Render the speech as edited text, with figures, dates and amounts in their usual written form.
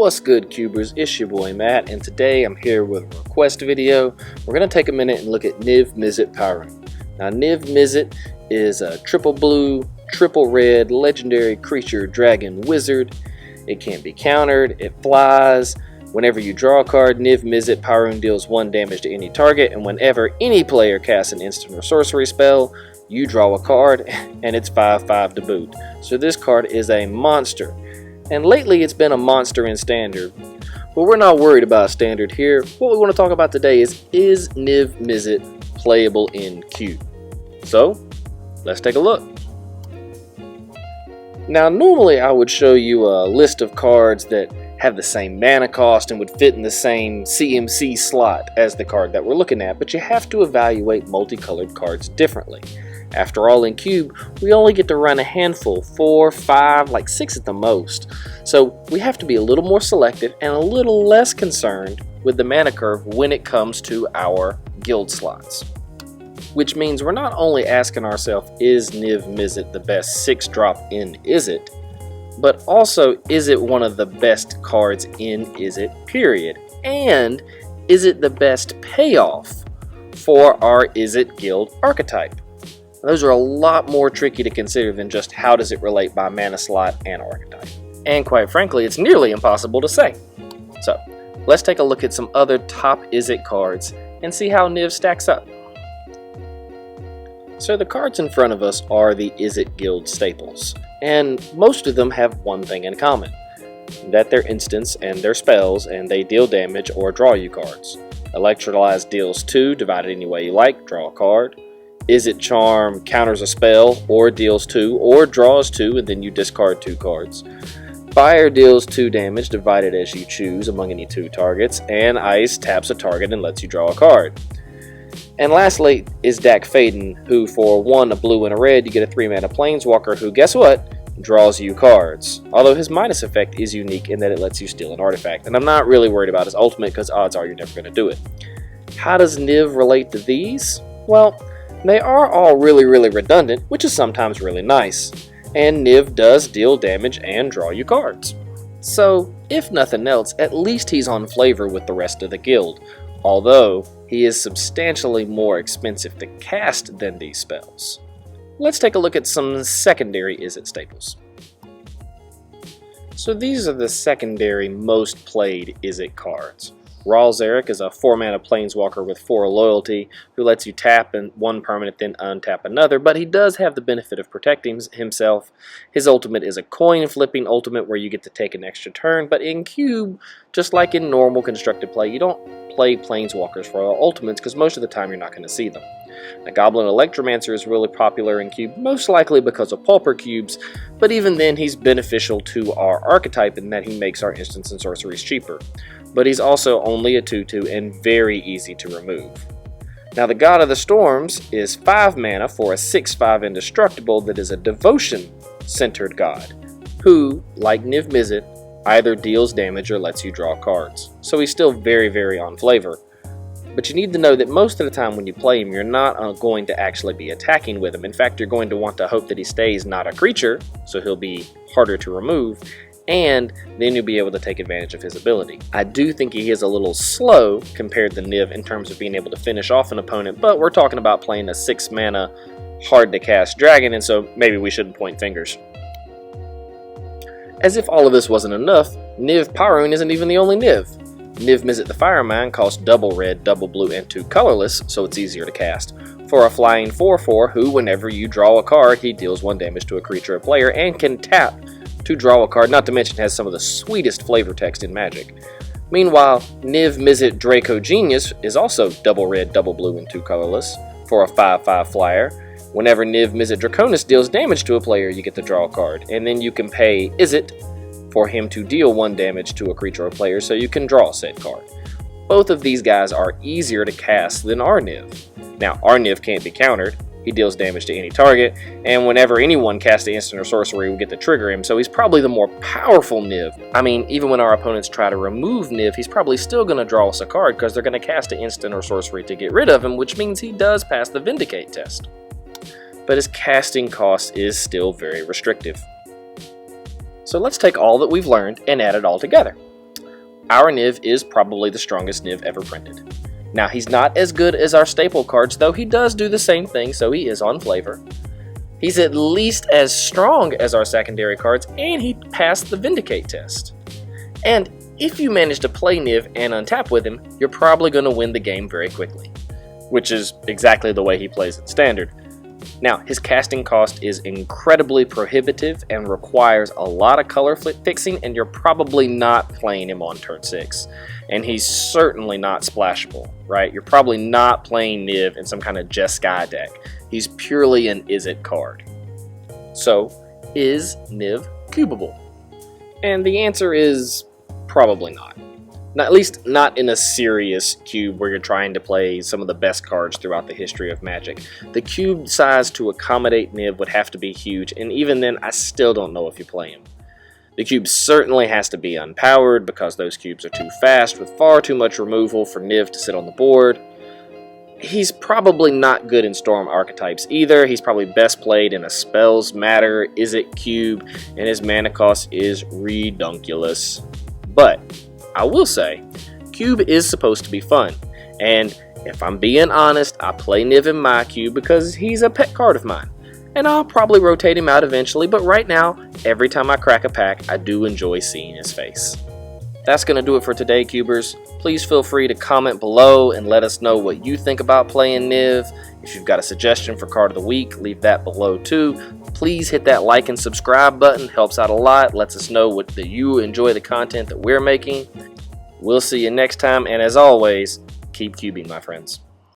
What's good, Cubers? It's your boy Matt, and today I'm here with a request video. We're going to take a minute and look at Niv Mizzet Pyroon. Now, Niv Mizzet is a triple blue, triple red, legendary creature dragon wizard. It can't be countered, it flies. Whenever you draw a card, Niv Mizzet Pyroon deals 1 damage to any target, and whenever any player casts an instant or sorcery spell, you draw a card, and it's 5/5 to boot. So this card is a monster. And lately it's been a monster in Standard. But we're not worried about Standard here. What we want to talk about today is Niv Mizzet playable in Cube? So, let's take a look. Now normally I would show you a list of cards that have the same mana cost and would fit in the same CMC slot as the card that we're looking at, but you have to evaluate multicolored cards differently. After all, in Cube, we only get to run a handful, 4, 5, like 6 at the most. So we have to be a little more selective and a little less concerned with the mana curve when it comes to our guild slots. Which means we're not only asking ourselves, is Niv Mizzet the best 6-drop in Izzet, but also, is it one of the best cards in Izzet, period? And is it the best payoff for our Izzet guild archetype? Those are a lot more tricky to consider than just how does it relate by mana slot and archetype. And quite frankly, it's nearly impossible to say. So, let's take a look at some other top Izzet cards and see how Niv stacks up. So the cards in front of us are the Izzet guild staples, and most of them have one thing in common, that they're instants and they're spells and they deal damage or draw you cards. Electrolyze deals 2, divided any way you like, draw a card. Izzet Charm counters a spell or deals 2 or draws 2 and then you discard 2 cards. Fire deals 2 damage divided as you choose among any 2 targets, and Ice taps a target and lets you draw a card. And lastly is Dak Faden, who for 1 a blue and a red you get a 3-mana planeswalker who, guess what, draws you cards. Although his minus effect is unique in that it lets you steal an artifact, and I'm not really worried about his ultimate because odds are you're never going to do it. How does Niv relate to these? Well, they are all really redundant, which is sometimes really nice, and Niv does deal damage and draw you cards. So, if nothing else, at least he's on flavor with the rest of the guild, although he is substantially more expensive to cast than these spells. Let's take a look at some secondary Izzet staples. So these are the secondary most played Izzet cards. Raw Zarek is a 4-mana planeswalker with 4 loyalty who lets you tap one permanent then untap another, but he does have the benefit of protecting himself. His ultimate is a coin flipping ultimate where you get to take an extra turn, but in Cube, just like in normal constructed play, you don't play planeswalkers for all ultimates because most of the time you're not going to see them. Now, Goblin Electromancer is really popular in Cube, most likely because of Pauper cubes, but even then he's beneficial to our archetype in that he makes our instants and sorceries cheaper. But he's also only a 2/2 and very easy to remove. Now the God of the Storms is 5 mana for a 6/5 indestructible that is a devotion-centered god, who, like Niv Mizzet, either deals damage or lets you draw cards. So he's still very on flavor. But you need to know that most of the time when you play him, you're not going to actually be attacking with him. In fact, you're going to want to hope that he stays not a creature, so he'll be harder to remove, and then you'll be able to take advantage of his ability. I do think he is a little slow compared to Niv in terms of being able to finish off an opponent, but we're talking about playing a 6-mana hard to cast dragon, and so maybe we shouldn't point fingers. As if all of this wasn't enough, Niv Pyroon isn't even the only Niv. Niv Mizzet the Firemine costs double red, double blue, and 2 colorless, so it's easier to cast. For a flying 4/4 who, whenever you draw a card, he deals 1 damage to a creature or player and can tap to draw a card, not to mention has some of the sweetest flavor text in Magic. Meanwhile, Niv Mizzet Draco Genius is also double red, double blue, and 2 colorless for a 5/5 flyer. Whenever Niv Mizzet Draconis deals damage to a player, you get to draw a card, and then you can pay Izzet for him to deal 1 damage to a creature or player so you can draw said card. Both of these guys are easier to cast than our Niv. Now, our Niv can't be countered. He deals damage to any target, and whenever anyone casts an instant or sorcery, we get to trigger him, so he's probably the more powerful Niv. I mean, even when our opponents try to remove Niv, he's probably still going to draw us a card because they're going to cast an instant or sorcery to get rid of him, which means he does pass the Vindicate test. But his casting cost is still very restrictive. So let's take all that we've learned and add it all together. our Niv is probably the strongest Niv ever printed. Now, he's not as good as our staple cards, though he does do the same thing, so he is on flavor. He's at least as strong as our secondary cards, and he passed the Vindicate test. And if you manage to play Niv and untap with him, you're probably going to win the game very quickly, which is exactly the way he plays in Standard. Now, his casting cost is incredibly prohibitive and requires a lot of color fixing, and you're probably not playing him on turn 6. And he's certainly not splashable, right? You're probably not playing Niv in some kind of Jeskai deck. He's purely an Izzet card. So, is Niv cubable? And the answer is probably not. At least not in a serious cube where you're trying to play some of the best cards throughout the history of Magic. The cube size to accommodate Niv would have to be huge, and even then I still don't know if you play him. The cube certainly has to be unpowered because those cubes are too fast with far too much removal for Niv to sit on the board. He's probably not good in Storm archetypes either. He's probably best played in a Spells Matter Izzet cube, and his mana cost is redunculous. But I will say, cube is supposed to be fun, and if I'm being honest, I play Niv in my cube because he's a pet card of mine, and I'll probably rotate him out eventually, but right now, every time I crack a pack, I do enjoy seeing his face. That's going to do it for today, Cubers. Please feel free to comment below and let us know what you think about playing Niv. If you've got a suggestion for card of the week, leave that below too. Please hit that like and subscribe button, helps out a lot, lets us know that you enjoy the content that we're making. We'll see you next time, and as always, keep cubing, my friends.